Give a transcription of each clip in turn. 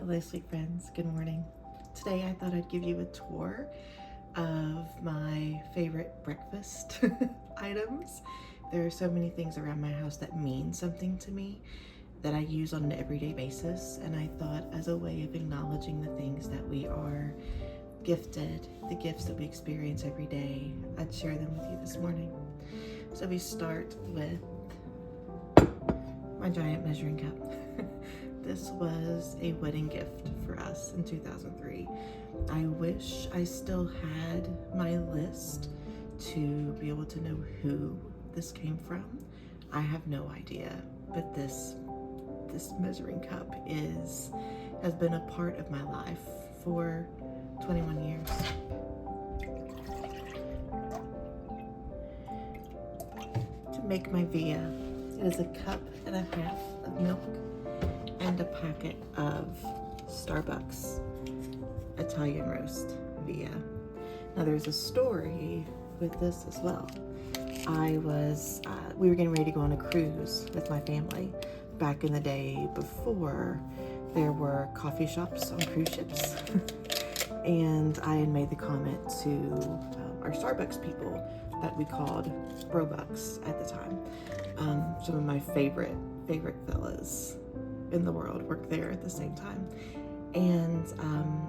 Hello, sweet friends. Good morning. Today I thought I'd give you a tour of my favorite breakfast items. There are so many things around my house that mean something to me that I use on an everyday basis, and I thought as a way of acknowledging the things that we are gifted, the gifts that we experience every day, I'd share them with you this morning. So we start with my giant measuring cup. This was a wedding gift for us in 2003. I wish I still had my list to be able to know who this came from. I have no idea, but this measuring cup has been a part of my life for 21 years. To make my Via, it is a cup and a half of milk and a packet of Starbucks Italian roast Via. Now there's a story with this as well. We were getting ready to go on a cruise with my family back in the day before there were coffee shops on cruise ships. And I had made the comment to our Starbucks people that we called Brobucks at the time. Some of my favorite fellas in the world worked there at the same time. And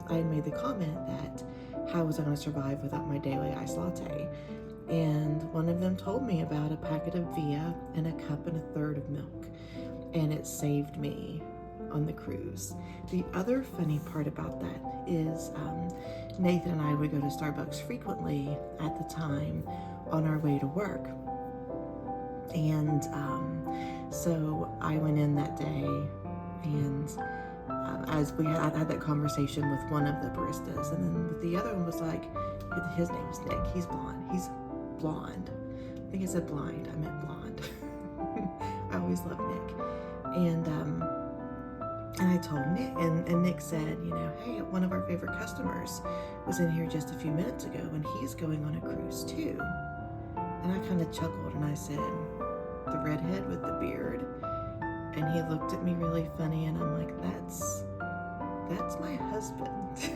I had made the comment that how was I going to survive without my daily iced latte? And one of them told me about a packet of Via and a cup and a third of milk. And it saved me on the cruise. The other funny part about that is Nathan and I would go to Starbucks frequently at the time on our way to work. And so I went in that day, and as I had that conversation with one of the baristas, and then with the other one was like, his name is Nick, he's blonde. He's blonde. I think I said blind, I meant blonde. I always loved Nick. And I told Nick, and Nick said, hey, one of our favorite customers was in here just a few minutes ago, and he's going on a cruise too. And I kind of chuckled, and I said, the redhead with the beard? And he looked at me really funny, and I'm like, that's my husband.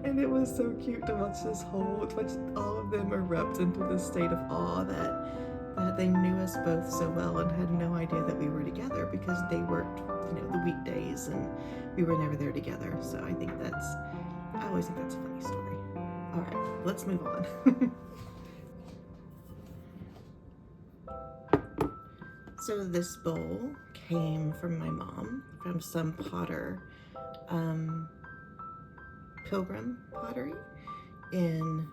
And it was so cute to watch all of them erupt into this state of awe that they knew us both so well and had no idea that we were together because they worked, the weekdays, and we were never there together. So I always think that's a funny story. All right, let's move on. So this bowl came from my mom, from some potter, Pilgrim Pottery in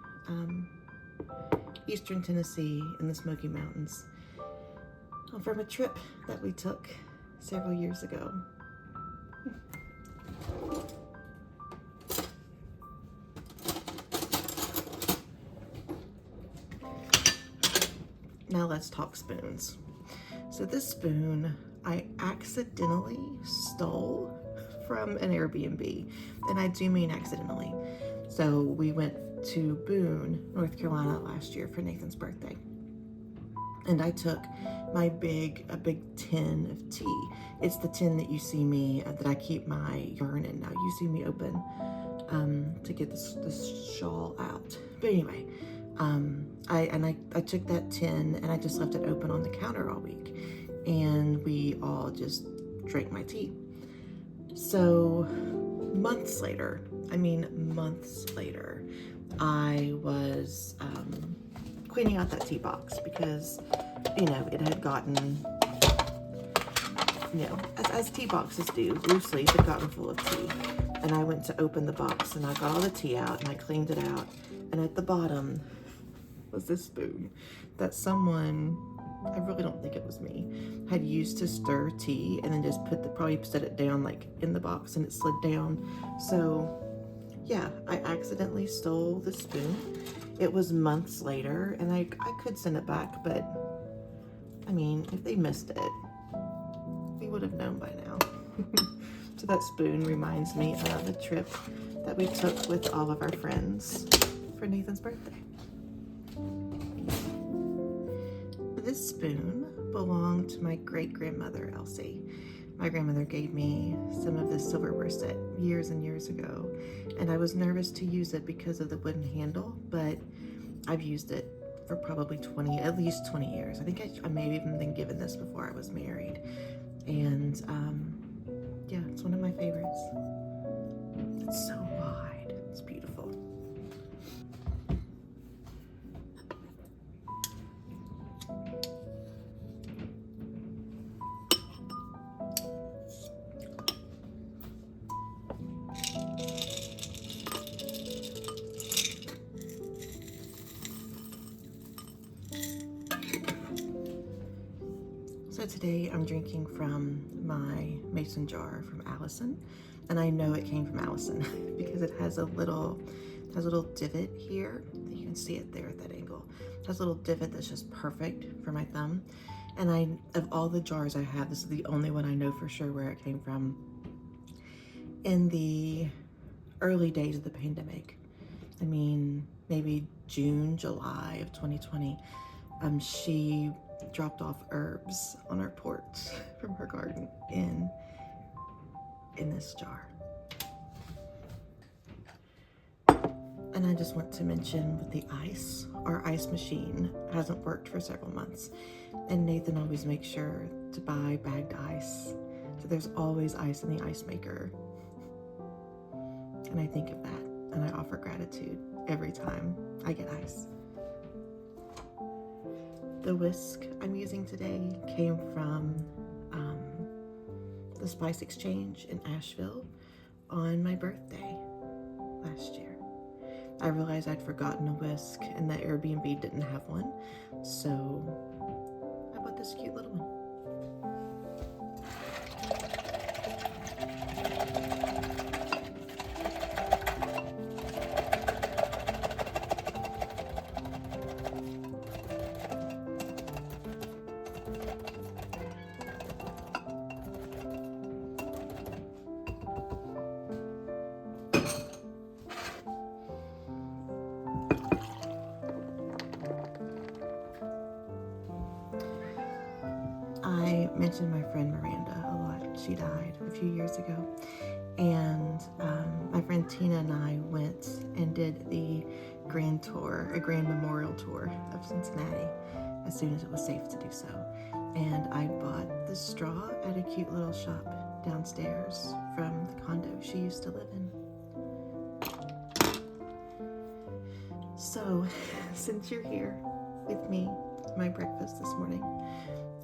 eastern Tennessee in the Smoky Mountains, from a trip that we took several years ago. Now let's talk spoons. So this spoon I accidentally stole from an Airbnb, and I do mean accidentally. So we went to Boone, North Carolina last year for Nathan's birthday, and I took a big tin of tea. It's the tin that you see me, that I keep my yarn in now. You see me open to get this shawl out. But anyway, I took that tin and I just left it open on the counter all week, and we all just drank my tea. So months later, I was cleaning out that tea box because, it had gotten, as tea boxes do, loose leaf had gotten full of tea. And I went to open the box, and I got all the tea out, and I cleaned it out. And at the bottom was this spoon that someone, I really don't think it was me, had used to stir tea, and then just probably set it down like in the box, and it slid down. So yeah, I accidentally stole the spoon. It was months later, and I could send it back, but if they missed it, we would have known by now. So that spoon reminds me of a trip that we took with all of our friends for Nathan's birthday. This spoon belonged to my great-grandmother, Elsie. My grandmother gave me some of this silverware set years and years ago, and I was nervous to use it because of the wooden handle, but I've used it for probably at least 20 years. I think I may have even been given this before I was married. And yeah, it's one of my favorites. It's so wide, it's beautiful. So today I'm drinking from my mason jar from Allison, and I know it came from Allison because it has a little divot here. You can see it there at that angle. It has a little divot that's just perfect for my thumb. And of all the jars I have, this is the only one I know for sure where it came from. In the early days of the pandemic, I mean, maybe June, July of 2020, she dropped off herbs on our porch from her garden in this jar. And I just want to mention with the ice, our ice machine hasn't worked for several months, and Nathan always makes sure to buy bagged ice, so there's always ice in the ice maker. And I think of that, and I offer gratitude every time I get ice. The whisk I'm using today came from the Spice Exchange in Asheville on my birthday last year. I realized I'd forgotten a whisk and that Airbnb didn't have one, so I bought this cute little one. I mentioned my friend Miranda a lot. She died a few years ago, and my friend Tina and I went and did the grand tour, a grand memorial tour of Cincinnati as soon as it was safe to do so. And I bought this straw at a cute little shop downstairs from the condo she used to live in. So, since you're here with me, my breakfast this morning,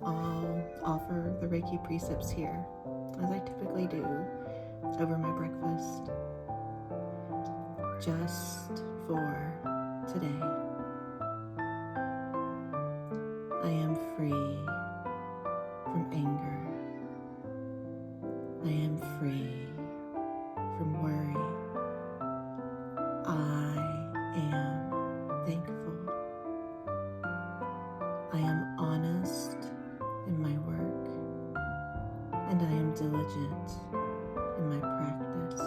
I'll offer the Reiki precepts here, as I typically do, over my breakfast, just for today. I am free from anger. I am free from worry. I am thankful. I am honest in my work, and I am diligent in my practice.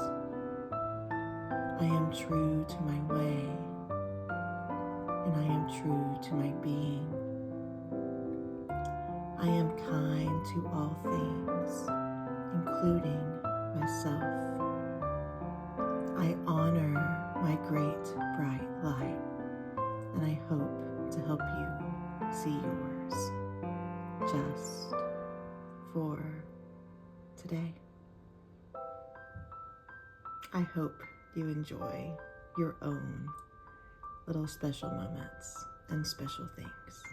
I am true to my way, and I am true to my being. I am kind to all things, including myself. I honor my great bright light, and I hope to help you see yours just for today. I hope you enjoy your own little special moments and special things.